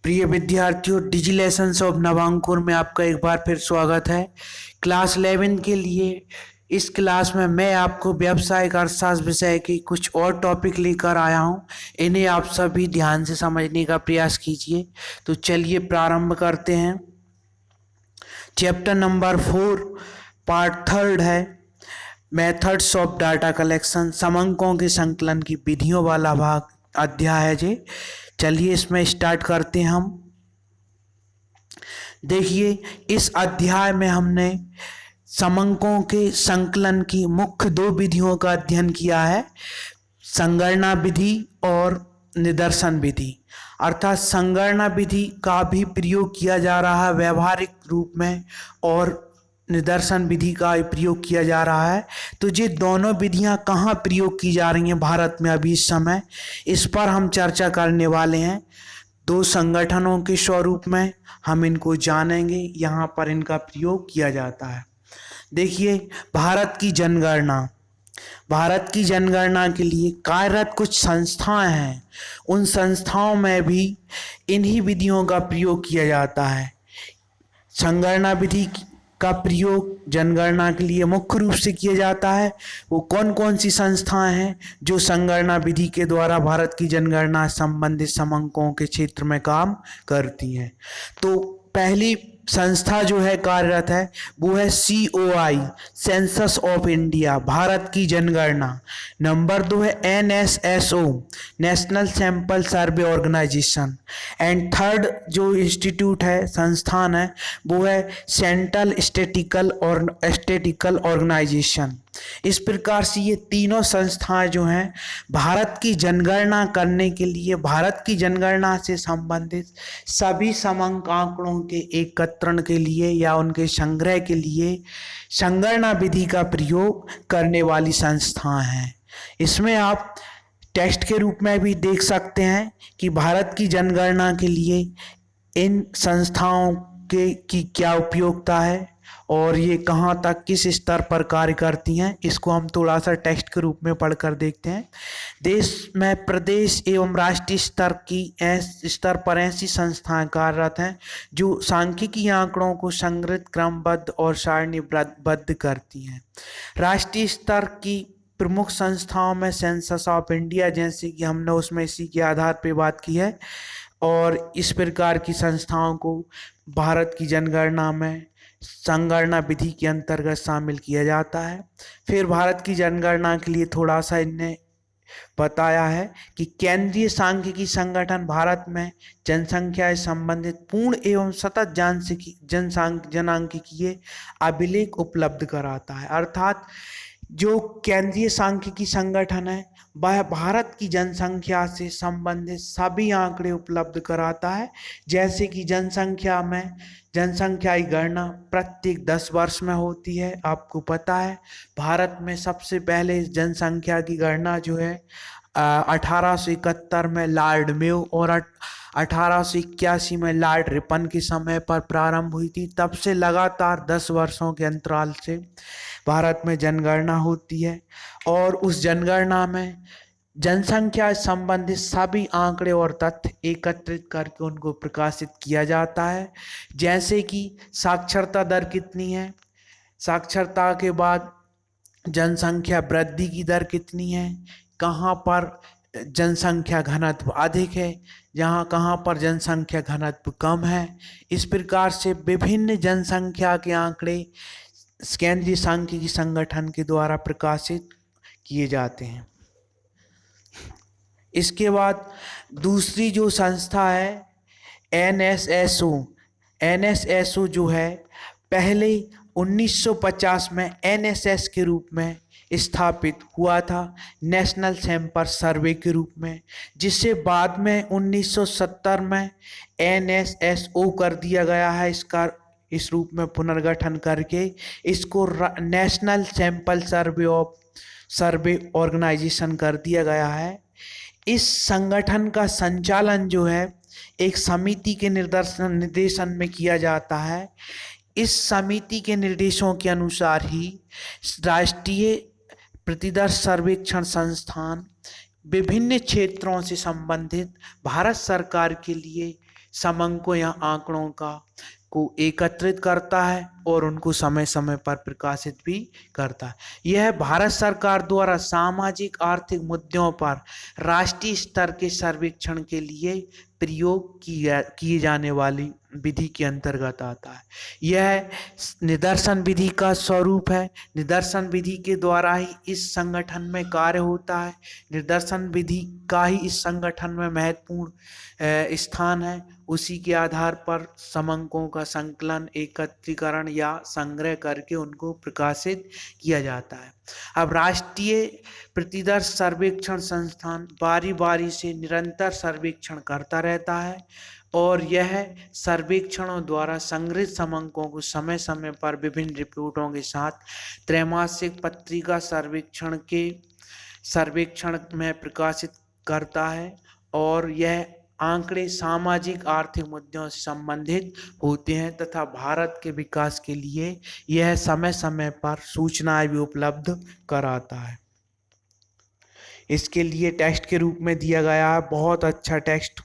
प्रिय विद्यार्थियों, डिजी lessons of नवांकुर में आपका एक बार फिर स्वागत है। क्लास 11 के लिए इस क्लास में मैं आपको व्यावसायिक अर्थशास्त्र विषय के कुछ और टॉपिक लेकर आया हूं। इन्हें आप सभी ध्यान से समझने का प्रयास कीजिए। तो चलिए प्रारंभ करते हैं। चैप्टर नंबर 4 पार्ट 3 है मेथड्स ऑफ डाटा कलेक्शन, समंकों के संकलन की विधियों वाला भाग अध्याय है जी। चलिए इसमें स्टार्ट करते हैं हम। देखिए, इस अध्याय में हमने समंकों के संकलन की मुख्य दो विधियों का अध्ययन किया है, संगणना विधि और निदर्शन विधि। अर्थात संगणना विधि का भी प्रयोग किया जा रहा है व्यवहारिक रूप में और निदर्शन विधि का प्रयोग किया जा रहा है। तो ये दोनों विधियां कहाँ प्रयोग की जा रही हैं भारत में अभी इस समय, इस पर हम चर्चा करने वाले हैं। दो संगठनों के स्वरूप में हम इनको जानेंगे, यहाँ पर इनका प्रयोग किया जाता है। देखिए, भारत की जनगणना के लिए कार्यरत कुछ संस्थाएं हैं। उन संस्थाओं में भी इन्हीं विधियों का प्रयोग किया जाता है। संगणना विधि का प्रयोग जनगणना के लिए मुख्य रूप से किया जाता है। वो कौन कौन सी संस्थाएं हैं जो संगणना विधि के द्वारा भारत की जनगणना संबंधित समंकों के क्षेत्र में काम करती हैं? तो पहली संस्था जो है कार्यरत है वो है COI, census of India, Bharat की जनगणना। नंबर 2 है NSSO, national sample survey organisation. And third जो इंस्टीट्यूट है, संस्थान है, वो है सेंट्रल स्टैटिस्टिकल ऑर्गेनाइजेशन। इस प्रकार से ये तीनों संस्थाएं जो हैं भारत की जनगणना करने के लिए, भारत की जनगणना से संबंधित सभी समंक आंकड़ों के एकत्रण के लिए या उनके संग्रह के लिए संगणना विधि का प्रयोग करने वाली संस्थाएं हैं। इसमें आप टेक्स्ट के रूप में भी देख सकते हैं कि भारत की जनगणना के लिए इन संस्थाओं की क्या उपयोगिता है और ये कहाँ तक किस स्तर पर कार्य करती हैं। इसको हम थोड़ा सा टेक्स्ट के रूप में पढ़कर देखते हैं। देश में प्रदेश एवं राष्ट्रीय स्तर पर ऐसी संस्थाएं कार्यरत हैं जो सांख्यिकी आंकड़ों को संग्रहित, क्रमबद्ध और सारणीबद्ध करती हैं। राष्ट्रीय स्तर की प्रमुख संस्थाओं में सेंसस ऑफ इंडिया, जैसे कि हमने उसमें इसी के आधार पर बात की है, और इस प्रकार की संस्थाओं को भारत की जनगणना में संगणना विधि के अंतर्गत शामिल किया जाता है। फिर भारत की जनगणना के लिए थोड़ा सा इनने बताया है कि केंद्रीय सांख्यिकी संगठन भारत में जनसंख्या से संबंधित पूर्ण एवं सतत जनांकीय अभिलेख उपलब्ध कराता है। अर्थात जो केंद्रीय सांख्यिकी संगठन है वह भारत की जनसंख्या से संबंधित सभी आंकड़े उपलब्ध कराता है। जैसे कि जनसंख्या की गणना प्रत्येक 10 वर्ष में होती है। आपको पता है भारत में सबसे पहले जनसंख्या की गणना जो है 1871 में लॉर्ड मेयो और 1881 में लॉर्ड रिपन के समय पर प्रारंभ हुई थी। तब से लगातार 10 वर्षों के अंतराल से भारत में जनगणना होती है और उस जनगणना में जनसंख्या संबंधित सभी आंकड़े और तथ्य एकत्रित करके उनको प्रकाशित किया जाता है। जैसे कि साक्षरता दर कितनी है, साक्षरता के बाद जनसंख्या वृद्धि की दर कितनी है, कहाँ पर जनसंख्या घनत्व अधिक है, कहाँ पर जनसंख्या घनत्व कम है। इस प्रकार से विभिन्न जनसंख्या के आंकड़े केंद्रीय सांख्यिकी संगठन के द्वारा प्रकाशित किए जाते हैं। इसके बाद दूसरी जो संस्था है NSSO जो है पहले 1950 में NSS के रूप में स्थापित हुआ था, नेशनल सैंपल सर्वे के रूप में, जिसे बाद में 1970 में NSSO कर दिया गया है। इस रूप में पुनर्गठन करके इसको नेशनल सैंपल सर्वे ऑर्गेनाइजेशन कर दिया गया है। इस संगठन का संचालन जो है एक समिति के निर्देशन में किया जाता है। इस समिति के निर्देशों के अनुसार ही राष्ट्रीय प्रतिदर्श सर्वेक्षण संस्थान विभिन्न क्षेत्रों से संबंधित भारत सरकार के लिए समंको या आंकड़ों को एकत्रित करता है और उनको समय समय पर प्रकाशित भी करता है। यह भारत सरकार द्वारा सामाजिक आर्थिक मुद्दों पर राष्ट्रीय स्तर के सर्वेक्षण के लिए प्रयोग किए जाने वाली विधि के अंतर्गत आता है। यह निदर्शन विधि का स्वरूप है। निदर्शन विधि के द्वारा ही इस संगठन में कार्य होता है। निदर्शन विधि का ही इस संगठन में महत्वपूर्ण स्थान है। उसी के आधार पर समंकों का संकलन, एकत्रीकरण या संग्रह करके उनको प्रकाशित किया जाता है। अब राष्ट्रीय प्रतिदर्श सर्वेक्षण संस्थान बारी बारी से निरंतर सर्वेक्षण करता रहता है और यह सर्वेक्षणों द्वारा संग्रहित समंकों को समय समय पर विभिन्न रिपोर्टों के साथ त्रैमासिक पत्रिका सर्वेक्षण में प्रकाशित करता है और यह आंकड़े सामाजिक आर्थिक मुद्दों से संबंधित होते हैं तथा भारत के विकास के लिए यह समय समय पर सूचनाएं भी उपलब्ध कराता है। इसके लिए टेक्स्ट के रूप में दिया गया है। बहुत अच्छा टेक्स्ट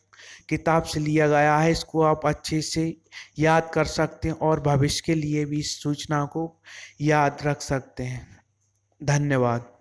किताब से लिया गया है। इसको आप अच्छे से याद कर सकते हैं और भविष्य के लिए भी इस सूचना को याद रख सकते हैं। धन्यवाद।